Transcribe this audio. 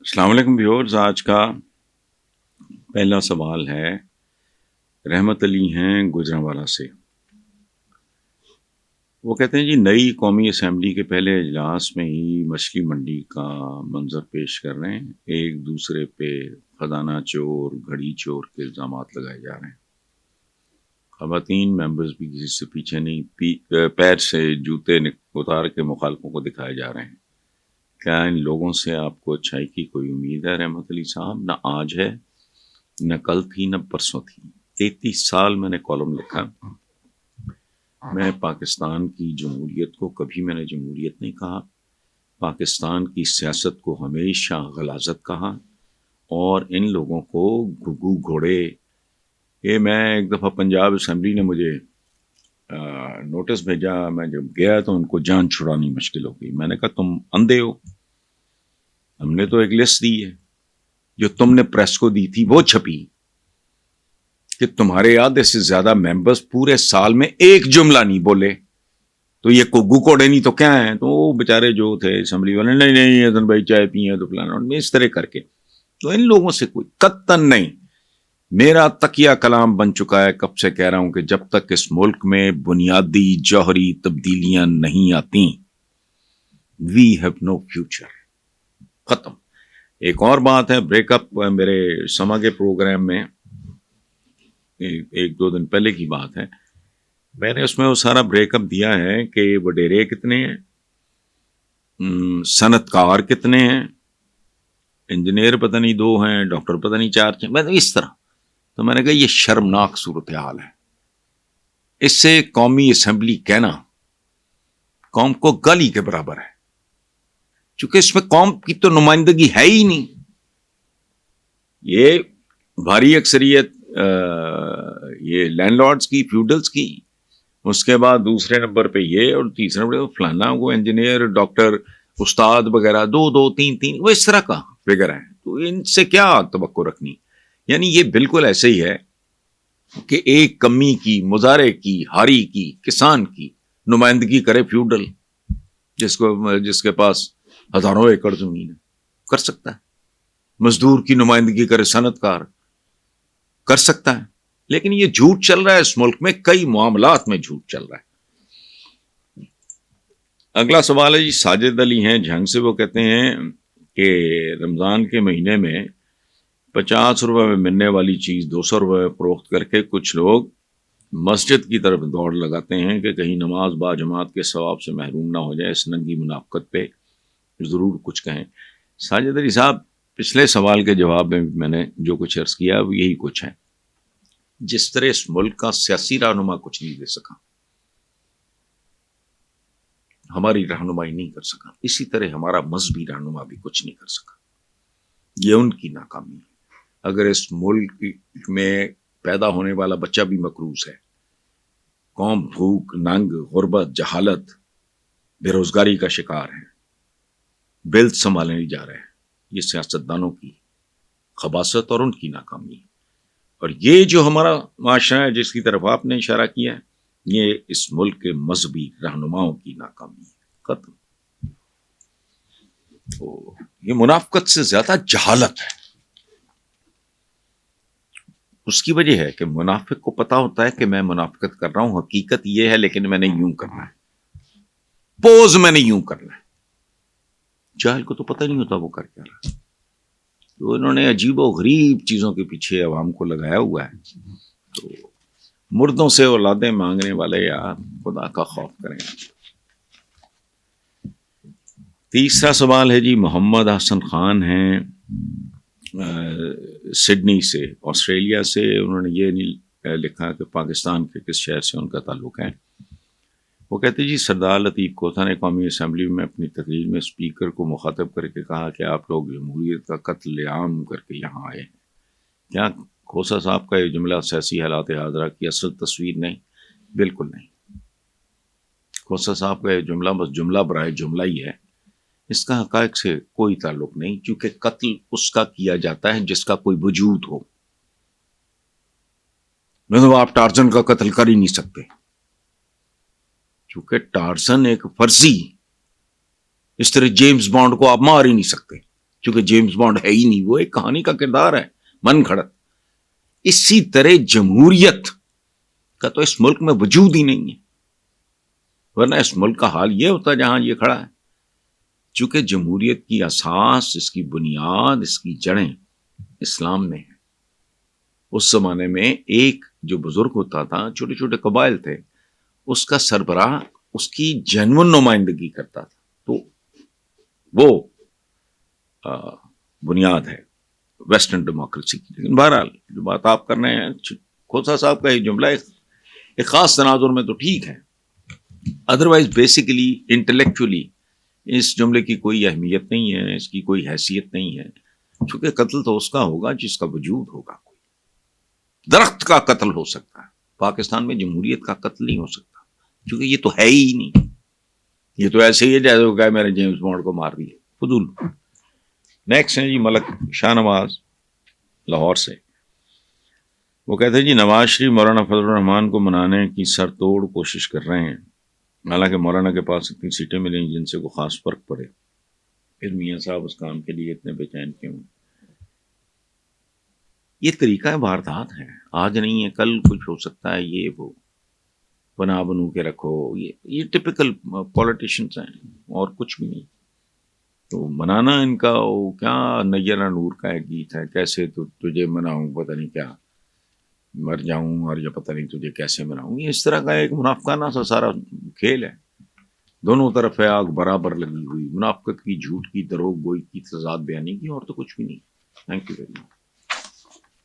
السلام علیکم ویورز، آج کا پہلا سوال ہے رحمت علی ہیں گوجرانوالا سے۔ وہ کہتے ہیں جی نئی قومی اسمبلی کے پہلے اجلاس میں ہی مچھلی منڈی کا منظر پیش کر رہے ہیں، ایک دوسرے پہ خزانہ چور گھڑی چور کے الزامات لگائے جا رہے ہیں، خواتین ممبرز بھی کسی سے پیچھے نہیں، پیر سے جوتے اتار کے مخالفوں کو دکھائے جا رہے ہیں۔ کیا ان لوگوں سے آپ کو اچھائی کی کوئی امید ہے رحمت علی صاحب؟ نہ آج ہے، نہ کل تھی، نہ پرسوں تھی۔ 33 سال میں نے کالم لکھا۔ میں پاکستان کی جمہوریت کو کبھی میں نے جمہوریت نہیں کہا، پاکستان کی سیاست کو ہمیشہ غلاظت کہا، اور ان لوگوں کو گھگو گھوڑے یہ میں ایک دفعہ پنجاب اسمبلی نے مجھے نوٹس بھیجا، میں جب گیا تو ان کو جان چھڑانی مشکل ہو گئی۔ میں نے کہا تم اندھے ہو، ہم نے تو ایک لسٹ دی ہے، جو تم نے پریس کو دی تھی وہ چھپی کہ تمہارے آدھے سے زیادہ ممبرز پورے سال میں ایک جملہ نہیں بولے، تو یہ گھگو کوڑے نہیں تو کیا ہیں؟ تو وہ بیچارے جو تھے اسمبلی والے، نہیں حسن بھائی چائے پیئے تو فلانا، اس طرح کر کے۔ تو ان لوگوں سے کوئی قطعاً نہیں۔ میرا تکیہ کلام بن چکا ہے، کب سے کہہ رہا ہوں کہ جب تک اس ملک میں بنیادی جوہری تبدیلیاں نہیں آتی وی ہیو نو فیوچر، ختم۔ ایک اور بات ہے، بریک اپ میرے سما کے پروگرام میں ایک دو دن پہلے کی بات ہے، میں نے اس میں وہ سارا بریک اپ دیا ہے کہ وڈیرے کتنے ہیں، صنعت کار کتنے ہیں، انجینئر پتہ نہیں 2 ہیں، ڈاکٹر پتہ نہیں 4 ہیں، میں اس طرح۔ تو میں نے کہا یہ شرمناک صورتحال ہے، اس سے قومی اسمبلی کہنا قوم کو گالی کے برابر ہے، چونکہ اس میں قوم کی تو نمائندگی ہے ہی نہیں۔ یہ بھاری اکثریت یہ لینڈ لارڈز کی، فیوڈلز کی، اس کے بعد دوسرے نمبر پہ یہ، اور تیسرے نمبر پہ فلانا وہ انجینئر ڈاکٹر استاد وغیرہ 2 3 وہ اس طرح کا فگر ہے۔ تو ان سے کیا توقع رکھنی؟ یعنی یہ بالکل ایسے ہی ہے کہ ایک کمی کی، مظاہرے کی، ہاری کی، کسان کی نمائندگی کرے فیوڈل، جس کے پاس ہزاروں ایکڑ زمین ہے، کر سکتا ہے۔ مزدور کی نمائندگی کرے صنعت کار، کر سکتا ہے۔ لیکن یہ جھوٹ چل رہا ہے اس ملک میں، کئی معاملات میں جھوٹ چل رہا ہے۔ اگلا سوال ہے جی ساجد علی ہیں جھنگ سے، وہ کہتے ہیں کہ رمضان کے مہینے میں 50 روپے میں ملنے والی چیز 200 روپے فروخت کر کے کچھ لوگ مسجد کی طرف دوڑ لگاتے ہیں کہ کہیں نماز با جماعت کے ثواب سے محروم نہ ہو جائے۔ اس ننگی منافقت پہ ضرور کچھ کہیں۔ ساجد علی صاحب، پچھلے سوال کے جواب میں نے جو کچھ عرض کیا وہ یہی کچھ ہے۔ جس طرح اس ملک کا سیاسی رہنما کچھ نہیں دے سکا، ہماری رہنمائی نہیں کر سکا، اسی طرح ہمارا مذہبی رہنما بھی کچھ نہیں کر سکا۔ یہ ان کی ناکامی ہے۔ اگر اس ملک میں پیدا ہونے والا بچہ بھی مقروض ہے، قوم بھوک، ننگ، غربت، جہالت، بے روزگاری کا شکار ہے، بل سنبھالے نہیں جا رہے ہیں، یہ سیاستدانوں کی خباثت اور ان کی ناکامی ہے۔ اور یہ جو ہمارا معاشرہ ہے جس کی طرف آپ نے اشارہ کیا ہے، یہ اس ملک کے مذہبی رہنماؤں کی ناکامی ہے، ختم۔ تو یہ منافقت سے زیادہ جہالت ہے۔ اس کی وجہ ہے کہ منافق کو پتا ہوتا ہے کہ میں منافقت کر رہا ہوں، حقیقت یہ ہے لیکن میں نے یوں کرنا ہے، پوز میں نے یوں کرنا ہے۔ جاہل کو تو پتہ نہیں ہوتا وہ کر کیا رہا ہے۔ تو انہوں نے عجیب و غریب چیزوں کے پیچھے عوام کو لگایا ہوا ہے۔ تو مردوں سے اولادیں مانگنے والے یار خدا کا خوف کریں۔ تیسرا سوال ہے جی محمد حسن خان ہیں سڈنی سے، آسٹریلیا سے۔ انہوں نے یہ نہیں لکھا کہ پاکستان کے کس شہر سے ان کا تعلق ہے۔ وہ کہتے ہیں جی سردار لطیف کوتا نے قومی اسمبلی میں اپنی تقریر میں اسپیکر کو مخاطب کر کے کہا کہ آپ لوگ جمہوریت کا قتل عام کر کے یہاں آئے ہیں۔ کیا کھوسا صاحب کا یہ جملہ سیاسی حالات حاضرہ کی اصل تصویر نہیں؟ بالکل نہیں۔ کھوسا صاحب کا یہ جملہ بس جملہ برائے جملہ ہی ہے، اس کا حقائق سے کوئی تعلق نہیں، کیونکہ قتل اس کا کیا جاتا ہے جس کا کوئی وجود ہو۔ مطلب آپ ٹارزن کا قتل کر ہی نہیں سکتے، کیونکہ ٹارزن ایک فرضی، اس طرح جیمز بانڈ کو آپ مار ہی نہیں سکتے، چونکہ جیمز بانڈ ہے ہی نہیں، وہ ایک کہانی کا کردار ہے من گھڑت. اسی طرح جمہوریت کا تو اس ملک میں وجود ہی نہیں ہے، ورنہ اس ملک کا حال یہ ہوتا جہاں یہ کھڑا ہے. چونکہ جمہوریت کی اساس، اس کی بنیاد، اس کی جڑیں اسلام میں ہیں. اس زمانے میں ایک جو بزرگ ہوتا تھا، چھوٹے چھوٹے قبائل تھے، اس کا سربراہ اس کی جنون نمائندگی کرتا تھا. تو وہ بنیاد ہے ویسٹرن ڈیموکریسی کی. لیکن بہرحال جو بات آپ کر رہے ہیں، کھوسا صاحب کا یہ جملہ ایک خاص تناظر میں تو ٹھیک ہے، ادروائز بیسیکلی انٹلیکچولی اس جملے کی کوئی اہمیت نہیں ہے، اس کی کوئی حیثیت نہیں ہے. چونکہ قتل تو اس کا ہوگا جس کا وجود ہوگا. کوئی درخت کا قتل ہو سکتا ہے، پاکستان میں جمہوریت کا قتل نہیں ہو سکتا، کیونکہ یہ تو ہے ہی نہیں. یہ تو ایسے ہی ہے جیسے وہ کہا میں نے جیمز بانڈ کو مار دیا، فضول. نیکسٹ ہیں جی ملک شاہ نواز لاہور سے. وہ کہتے ہیں جی نواز شریف مولانا فضل الرحمان کو منانے کی سر توڑ کوشش کر رہے ہیں، حالانکہ مولانا کے پاس اتنی سیٹیں ملیں جن سے کوئی خاص فرق پڑے، پھر میاں صاحب اس کام کے لیے اتنے بے چین کیوں؟ یہ طریقہ واردات ہے، آج نہیں ہے کل کچھ ہو سکتا ہے. یہ وہ بنا بنو کے رکھو، یہ ٹپیکل پولیٹیشنز ہیں اور کچھ بھی نہیں. تو منانا ان کا وہ کیا نیرہ نور کا ایک گیت ہے، کیسے تو تجھے مناؤں پتہ نہیں کیا، مر جاؤں اور یہ پتہ نہیں تجھے کیسے مناؤں. یہ اس طرح کا ایک منافقانہ سا سارا کھیل ہے. دونوں طرف ہے آگ برابر لگی ہوئی، منافقت کی، جھوٹ کی، دروغ گوئی کی، تضاد بیانی کی، اور تو کچھ بھی نہیں. Thank you very much.